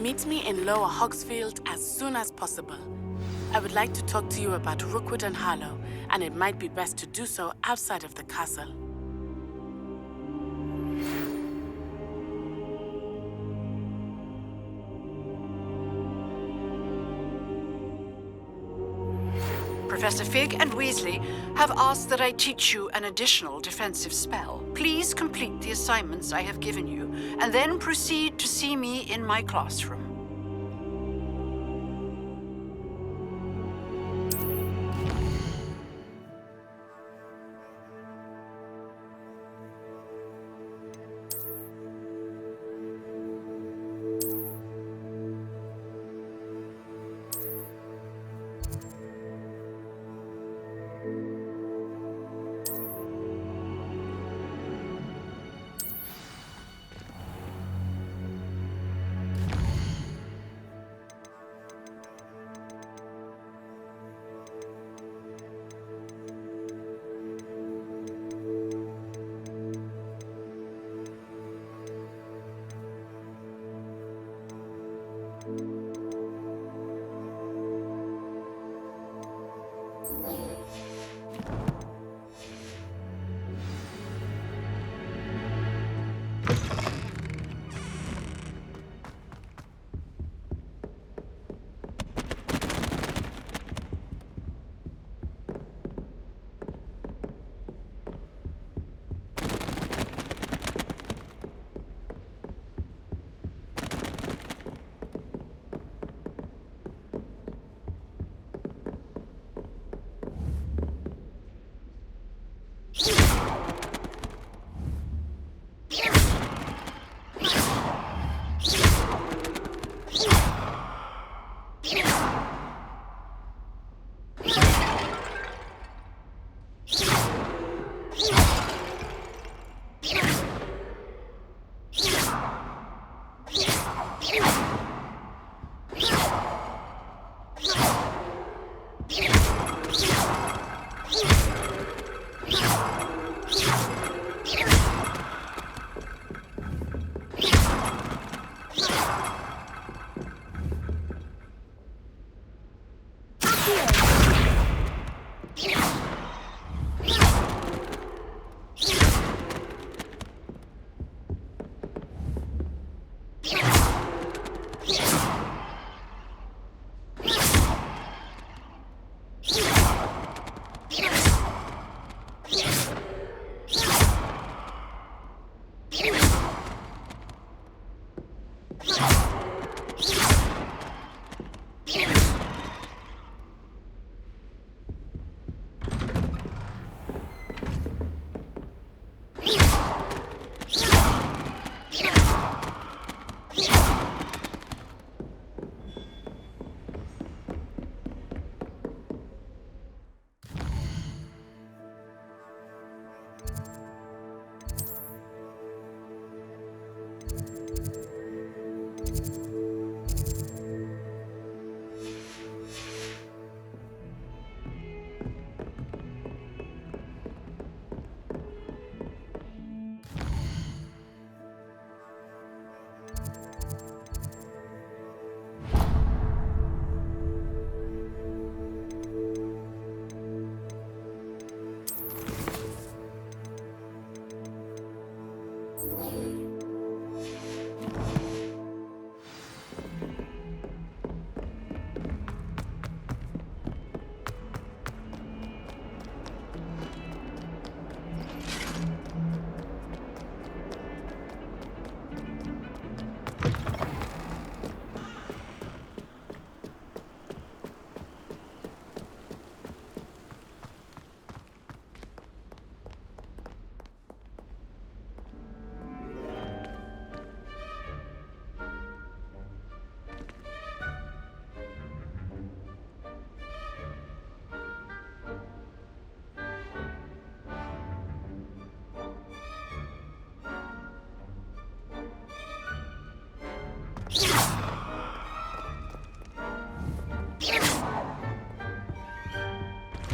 Meet me in Lower Hogsfield as soon as possible. I would like to talk to you about Rookwood and Harlow, and it might be best to do so outside of the castle. Professor Fig and Weasley have asked that I teach you an additional defensive spell. Please complete the assignments I have given you, and then proceed to see me in my classroom.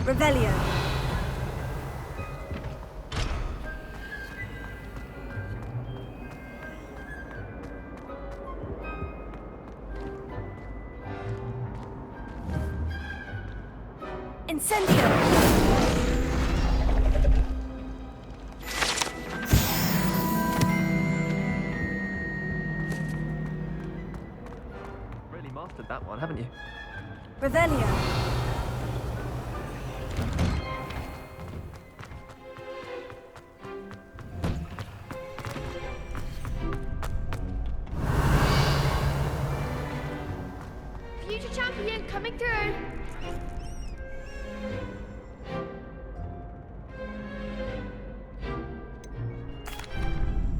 Revelio. Incendio! Really mastered that one, haven't you? Revelio. Future champion coming through.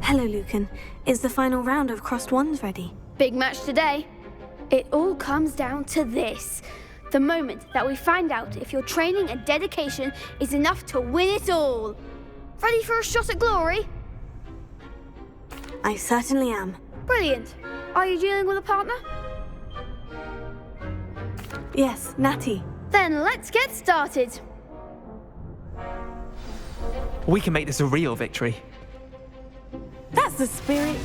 Hello, Lucan. Is the final round of Crossed Wands ready? Big match today. It all comes down to this. The moment that we find out if your training and dedication is enough to win it all. Ready for a shot at glory? I certainly am. Brilliant. Are you dealing with a partner? Yes, Natty. Then let's get started. We can make this a real victory. That's the spirit.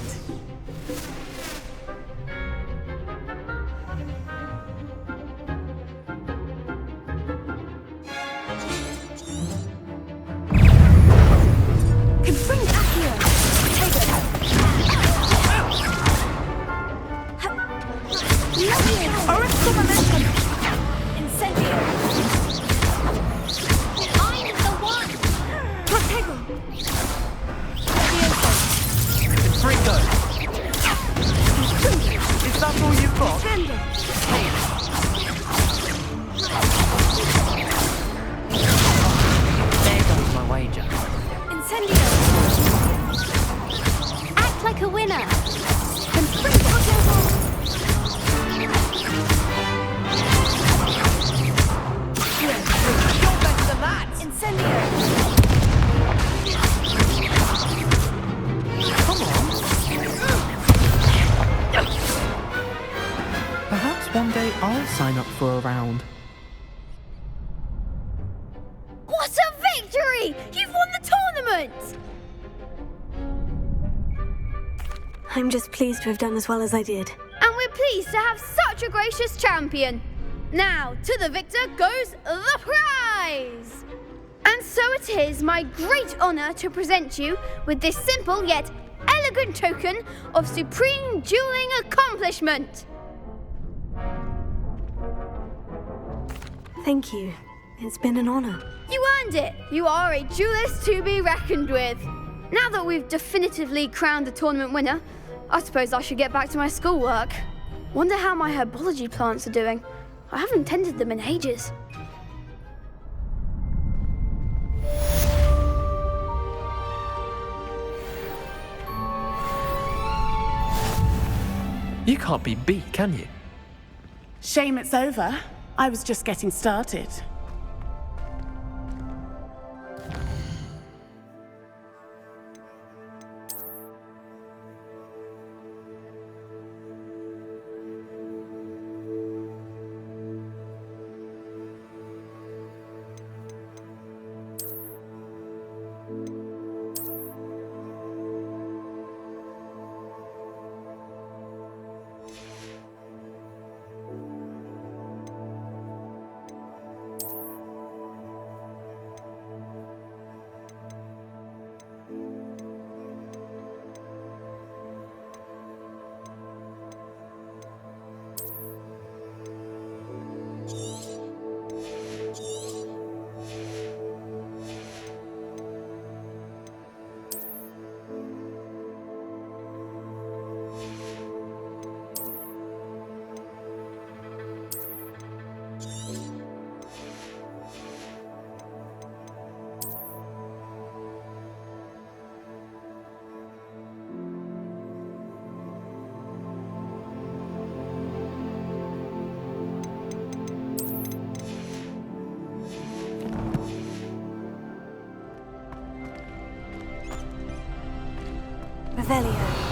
Confringo Accio! Take it! Orisco Momentum! Incendio! I'm the one! Protego! Confringo! Is that all you've got? There goes my wager. Incendio! Act like a winner! Confringo! You're better than that! Incendio! Come on! Perhaps one day I'll sign up for a round. What a victory! You've won the tournament! I'm just pleased to have done as well as I did. And we're pleased to have such a gracious champion. Now, to the victor goes the prize! And so it is my great honor to present you with this simple yet elegant token of supreme dueling accomplishment. Thank you. It's been an honor. You earned it. You are a duelist to be reckoned with. Now that we've definitively crowned the tournament winner, I suppose I should get back to my schoolwork. Wonder how my herbology plants are doing. I haven't tended them in ages. You can't be beat, can you? Shame it's over. I was just getting started. Revelio.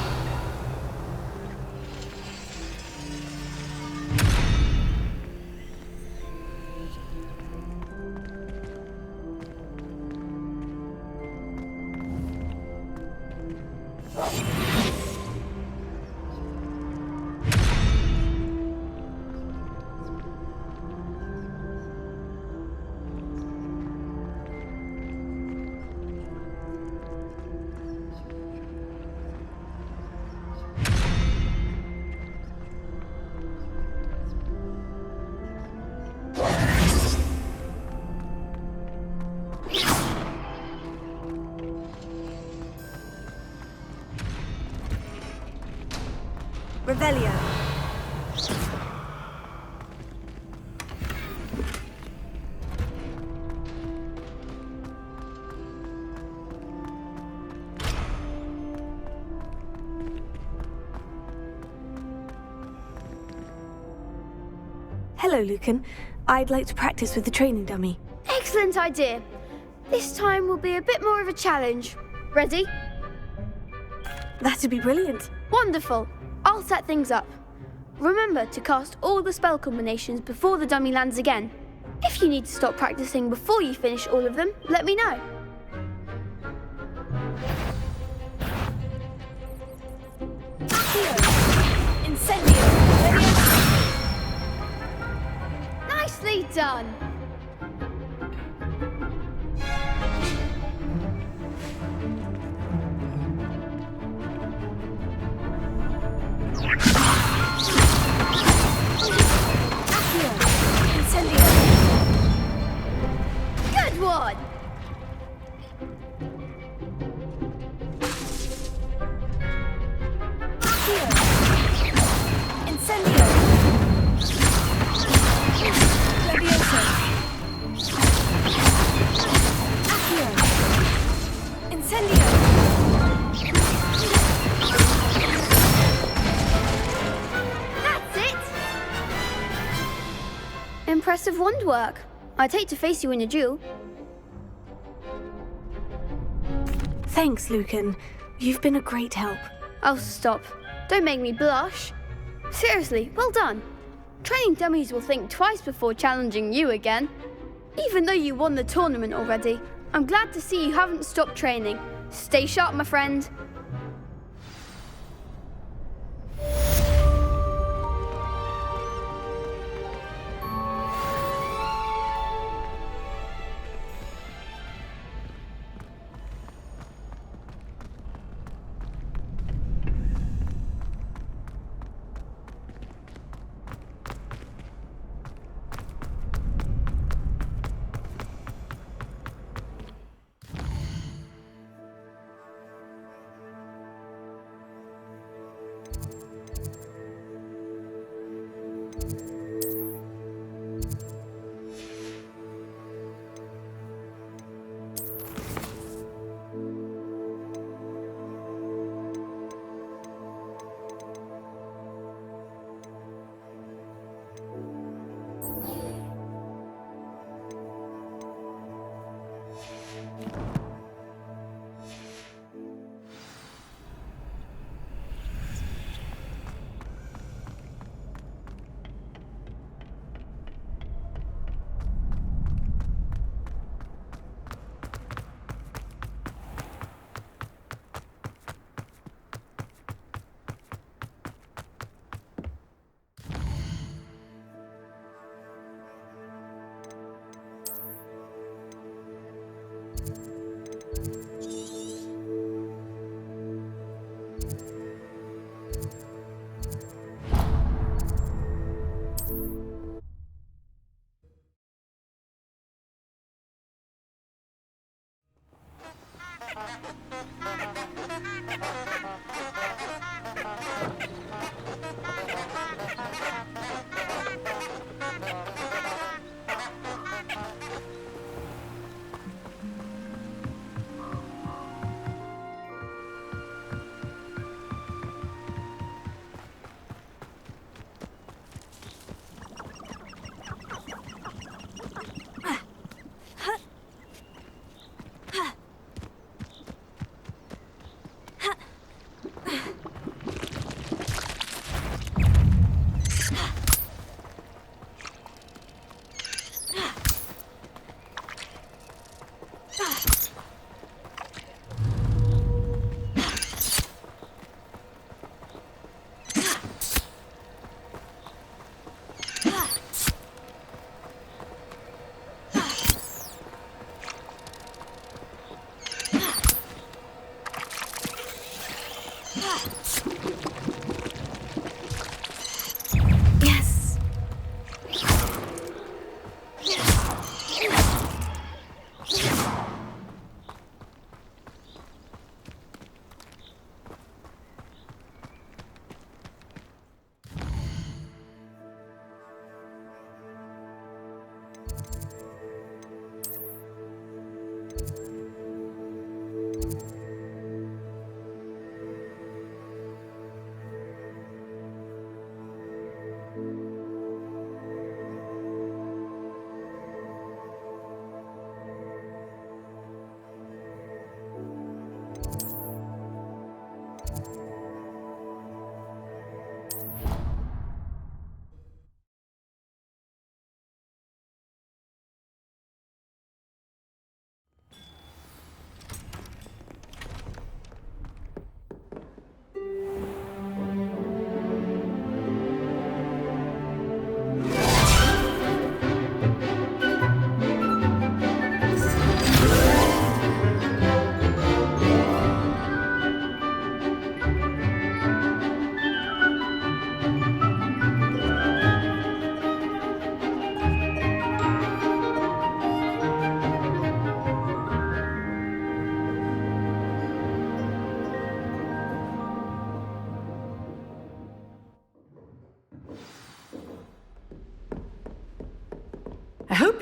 Revelio. Hello, Lucan. I'd like to practice with the training dummy. Excellent idea. This time will be a bit more of a challenge. Ready? That'd be brilliant. Wonderful. I'll set things up. Remember to cast all the spell combinations before the dummy lands again. If you need to stop practicing before you finish all of them, let me know. Incendio. Nicely done. Incendio. Good one. Incendio. Levioso. Accio. Incendio. That's it. Impressive wand work. I'd hate to face you in a duel. Thanks, Lucan. You've been a great help. Oh, stop. Don't make me blush. Seriously, well done. Training dummies will think twice before challenging you again. Even though you won the tournament already, I'm glad to see you haven't stopped training. Stay sharp, my friend.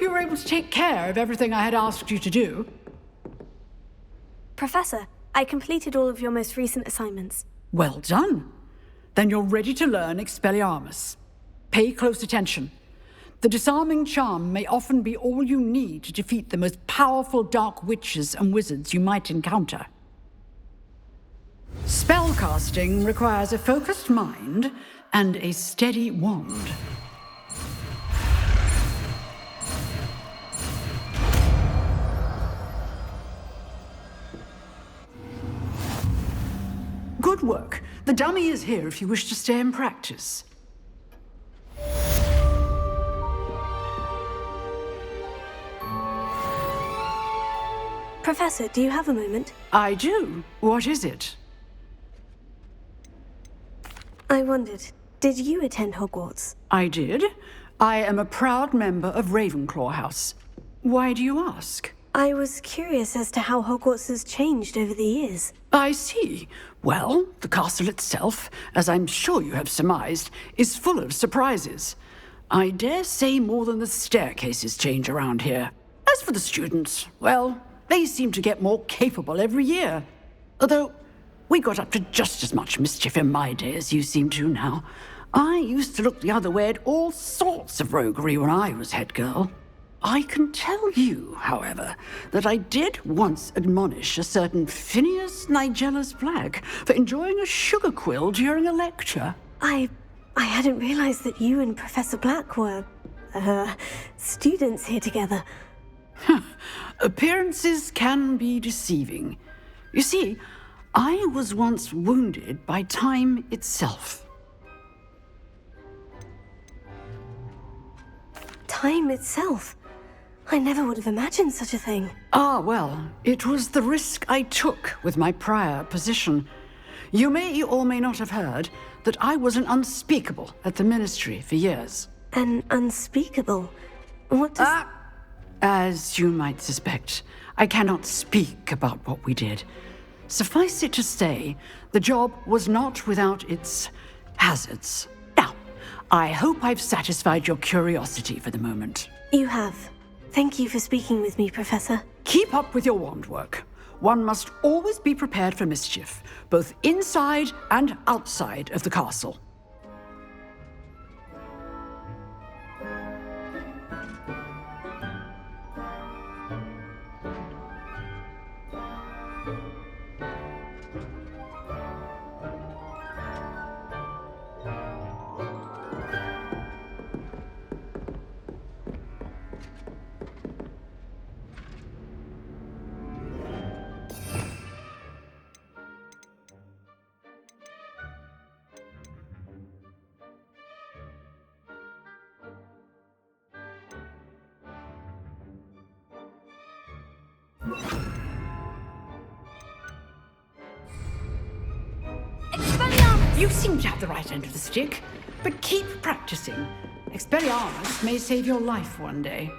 you were able to take care of everything I had asked you to do. Professor, I completed all of your most recent assignments. Well done. Then you're ready to learn Expelliarmus. Pay close attention. The disarming charm may often be all you need to defeat the most powerful dark witches and wizards you might encounter. Spellcasting requires a focused mind and a steady wand. Good work. The dummy is here if you wish to stay and practice. Professor, do you have a moment? I do. What is it? I wondered, did you attend Hogwarts? I did. I am a proud member of Ravenclaw House. Why do you ask? I was curious as to how Hogwarts has changed over the years. I see. Well, the castle itself, as I'm sure you have surmised, is full of surprises. I dare say more than the staircases change around here. As for the students, well, they seem to get more capable every year. Although, we got up to just as much mischief in my day as you seem to now. I used to look the other way at all sorts of roguery when I was head girl. I can tell you, however, that I did once admonish a certain Phineas Nigellus Black for enjoying a sugar quill during a lecture. I hadn't realized that you and Professor Black were, students here together. Appearances can be deceiving. You see, I was once wounded by time itself. Time itself? I never would have imagined such a thing. Ah, well, it was the risk I took with my prior position. You may or may not have heard that I was an unspeakable at the Ministry for years. An unspeakable? What does... As you might suspect, I cannot speak about what we did. Suffice it to say, the job was not without its hazards. Now, I hope I've satisfied your curiosity for the moment. You have. Thank you for speaking with me, Professor. Keep up with your wand work. One must always be prepared for mischief, both inside and outside of the castle. You seem to have the right end of the stick, but keep practicing. Expelliarmus may save your life one day.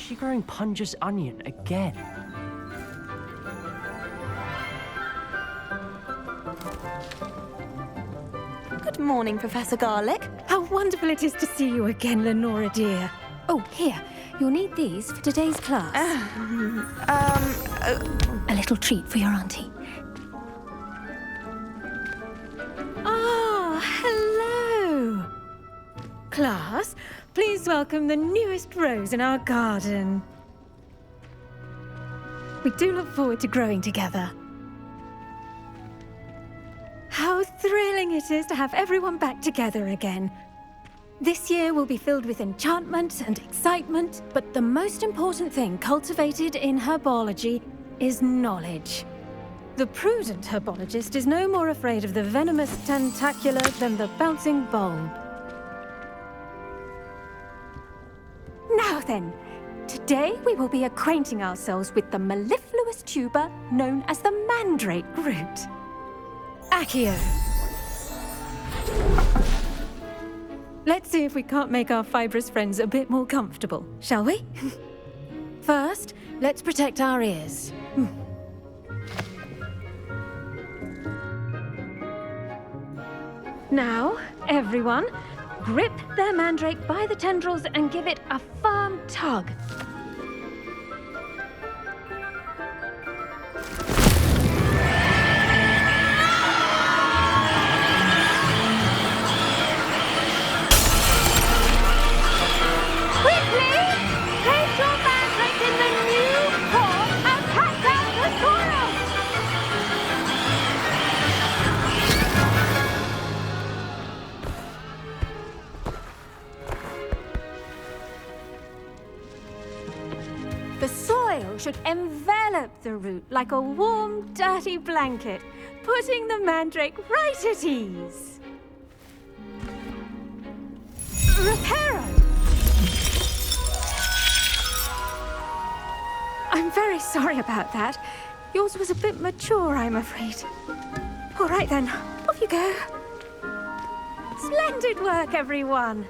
she growing Punja's onion again? Good morning, Professor Garlic. How wonderful it is to see you again, Lenora dear. Oh, here. You'll need these for today's class. A little treat for your auntie. Ah, hello. Class, please welcome the newest rose in our garden. We do look forward to growing together. How thrilling it is to have everyone back together again. This year will be filled with enchantment and excitement, but the most important thing cultivated in herbology is knowledge. The prudent herbologist is no more afraid of the venomous tentacula than the bouncing bulb. Now then, today we will be acquainting ourselves with the mellifluous tuber known as the mandrake root. Accio. Let's see if we can't make our fibrous friends a bit more comfortable, shall we? First, let's protect our ears. Now, everyone, grip their mandrake by the tendrils and give it a firm tug. The soil should envelop the root like a warm, dirty blanket, putting the mandrake right at ease. Reparo! I'm very sorry about that. Yours was a bit mature, I'm afraid. All right then, off you go. Splendid work, everyone.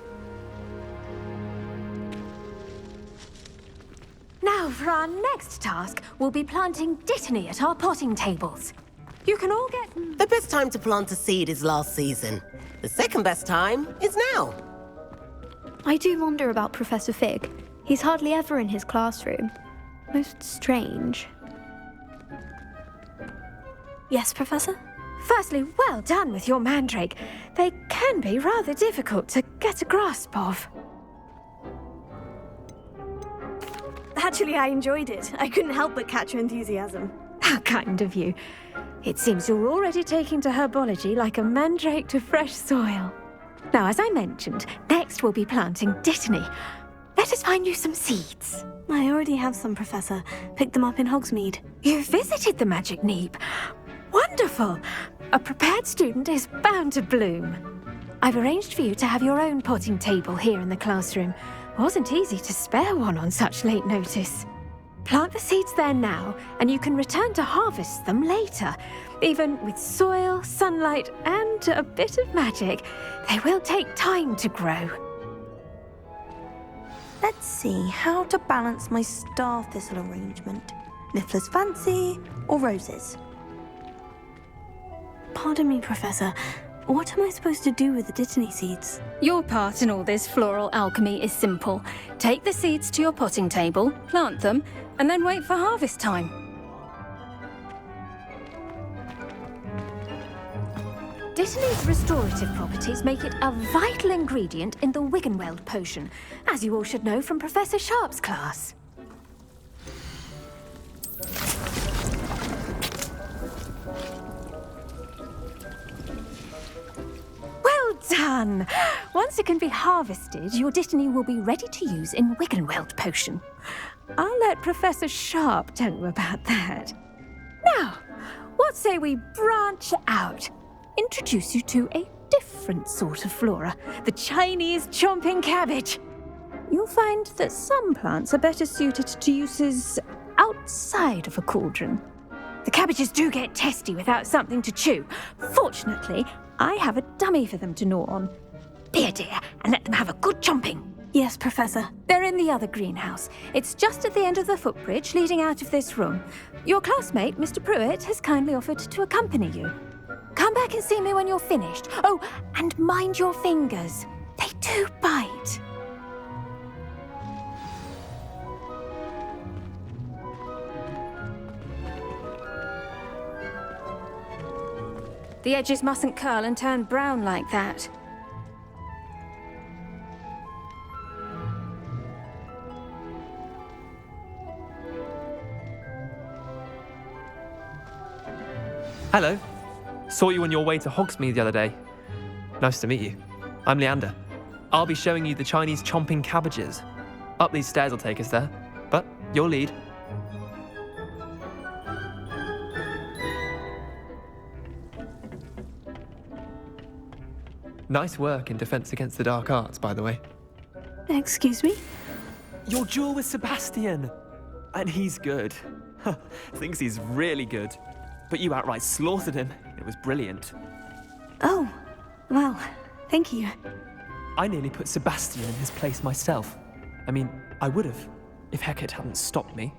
Now, for our next task, we'll be planting dittany at our potting tables. You can all get... The best time to plant a seed is last season. The second best time is now. I do wonder about Professor Fig. He's hardly ever in his classroom. Most strange. Yes, Professor? Firstly, well done with your mandrake. They can be rather difficult to get a grasp of. Actually, I enjoyed it. I couldn't help but catch your enthusiasm. How kind of you. It seems you're already taking to herbology like a mandrake to fresh soil. Now, as I mentioned, next we'll be planting dittany. Let us find you some seeds. I already have some, Professor. Picked them up in Hogsmeade. You visited the Magic Neep. Wonderful! A prepared student is bound to bloom. I've arranged for you to have your own potting table here in the classroom. Wasn't easy to spare one on such late notice. Plant the seeds there now, and you can return to harvest them later. Even with soil, sunlight, and a bit of magic, they will take time to grow. Let's see how to balance my star thistle arrangement. Niffler's Fancy or roses? Pardon me, Professor. What am I supposed to do with the dittany seeds? Your part in all this floral alchemy is simple. Take the seeds to your potting table, plant them, and then wait for harvest time. Dittany's restorative properties make it a vital ingredient in the Wiggenweld potion, as you all should know from Professor Sharp's class. Well done! Once it can be harvested, your dittany will be ready to use in Wiggenweld potion. I'll let Professor Sharp tell you about that. Now, what say we branch out? Introduce you to a different sort of flora, the Chinese chomping cabbage. You'll find that some plants are better suited to uses outside of a cauldron. The cabbages do get testy without something to chew. Fortunately, I have a dummy for them to gnaw on. Be a dear and let them have a good chomping. Yes, Professor. They're in the other greenhouse. It's just at the end of the footbridge leading out of this room. Your classmate, Mr. Pruitt, has kindly offered to accompany you. Come back and see me when you're finished. Oh, and mind your fingers. They do bite. The edges mustn't curl and turn brown like that. Hello. Saw you on your way to Hogsmeade the other day. Nice to meet you. I'm Leander. I'll be showing you the Chinese chomping cabbages. Up these stairs will take us there, but you'll lead. Nice work in Defense Against the Dark Arts, by the way. Excuse me? Your duel with Sebastian! And he's good. Thinks he's really good. But you outright slaughtered him. It was brilliant. Oh, well, thank you. I nearly put Sebastian in his place myself. I mean, I would have, if Hecate hadn't stopped me.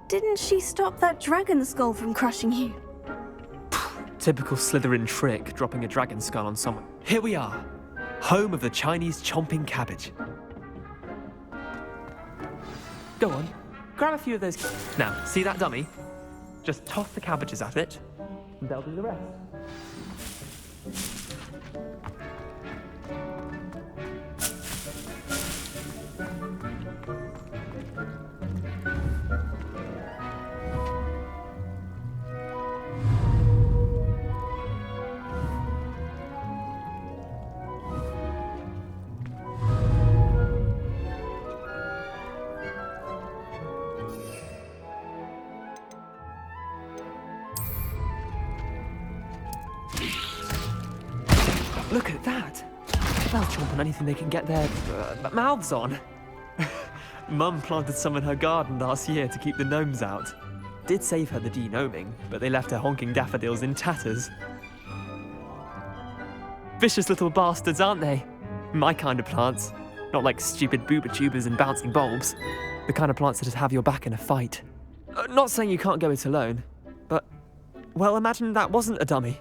Didn't she stop that dragon skull from crushing you? Typical Slytherin trick, dropping a dragon skull on someone. Here we are, home of the Chinese chomping cabbage. Go on, grab a few of those. Now, see that dummy? Just toss the cabbages at it, and they'll do the rest. Look at that! They'll chomp on anything they can get their mouths on. Mum planted some in her garden last year to keep the gnomes out. Did save her the de-gnoming, but they left her honking daffodils in tatters. Vicious little bastards, aren't they? My kind of plants. Not like stupid booba tubers and bouncing bulbs. The kind of plants that just have your back in a fight. Not saying you can't go it alone, but, well, imagine that wasn't a dummy.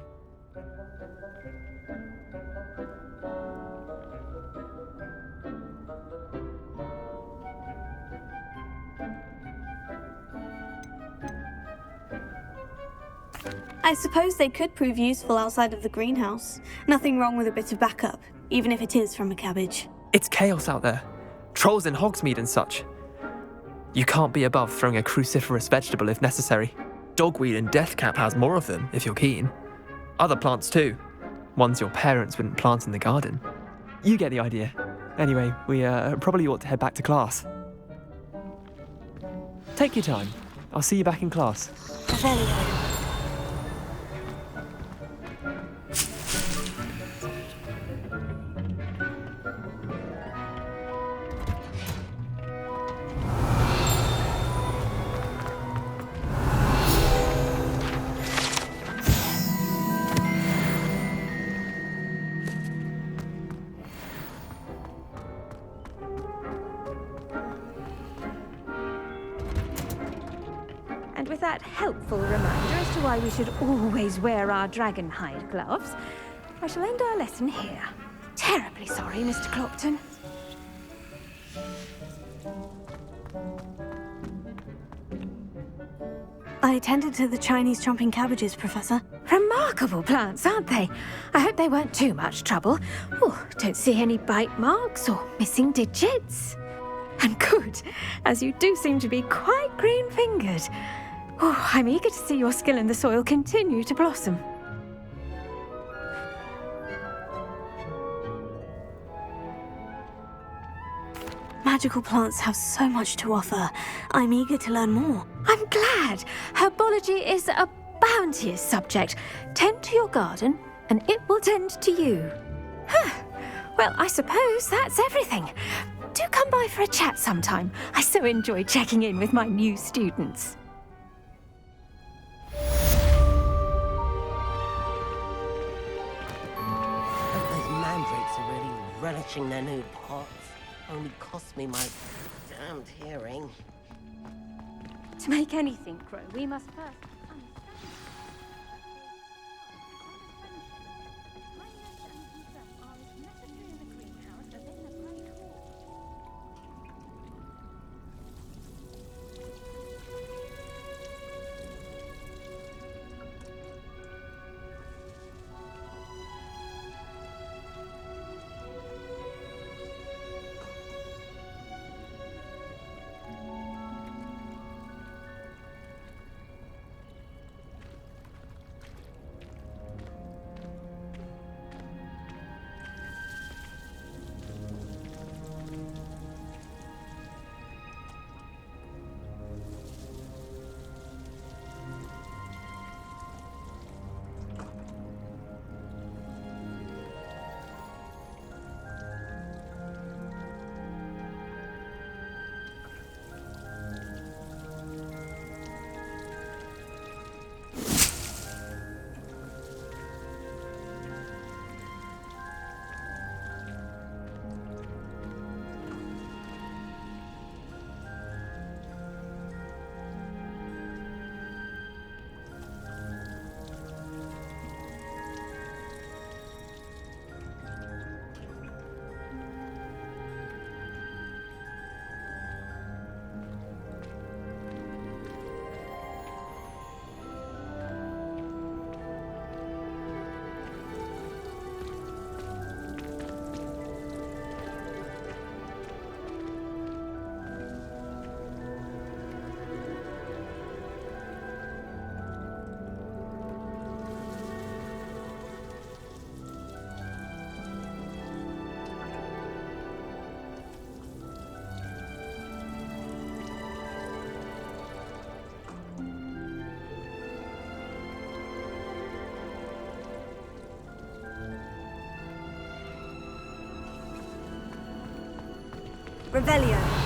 I suppose they could prove useful outside of the greenhouse. Nothing wrong with a bit of backup, even if it is from a cabbage. It's chaos out there. Trolls in Hogsmeade and such. You can't be above throwing a cruciferous vegetable if necessary. Dogweed and deathcap has more of them, if you're keen. Other plants too. Ones your parents wouldn't plant in the garden. You get the idea. Anyway, we probably ought to head back to class. Take your time. I'll see you back in class. Very good. And with that helpful reminder as to why we should always wear our dragon hide gloves, I shall end our lesson here. Terribly sorry, Mr. Clopton. I attended to the Chinese chomping cabbages, Professor. Remarkable plants, aren't they? I hope they weren't too much trouble. Oh, don't see any bite marks or missing digits. And good, as you do seem to be quite green-fingered. Oh, I'm eager to see your skill in the soil continue to blossom. Magical plants have so much to offer. I'm eager to learn more. I'm glad. Herbology is a bounteous subject. Tend to your garden, and it will tend to you. Well, I suppose that's everything. Do come by for a chat sometime. I so enjoy checking in with my new students. Those mandrakes are really relishing their new pots. only cost me my damned hearing. To make anything grow, we must first Revelio.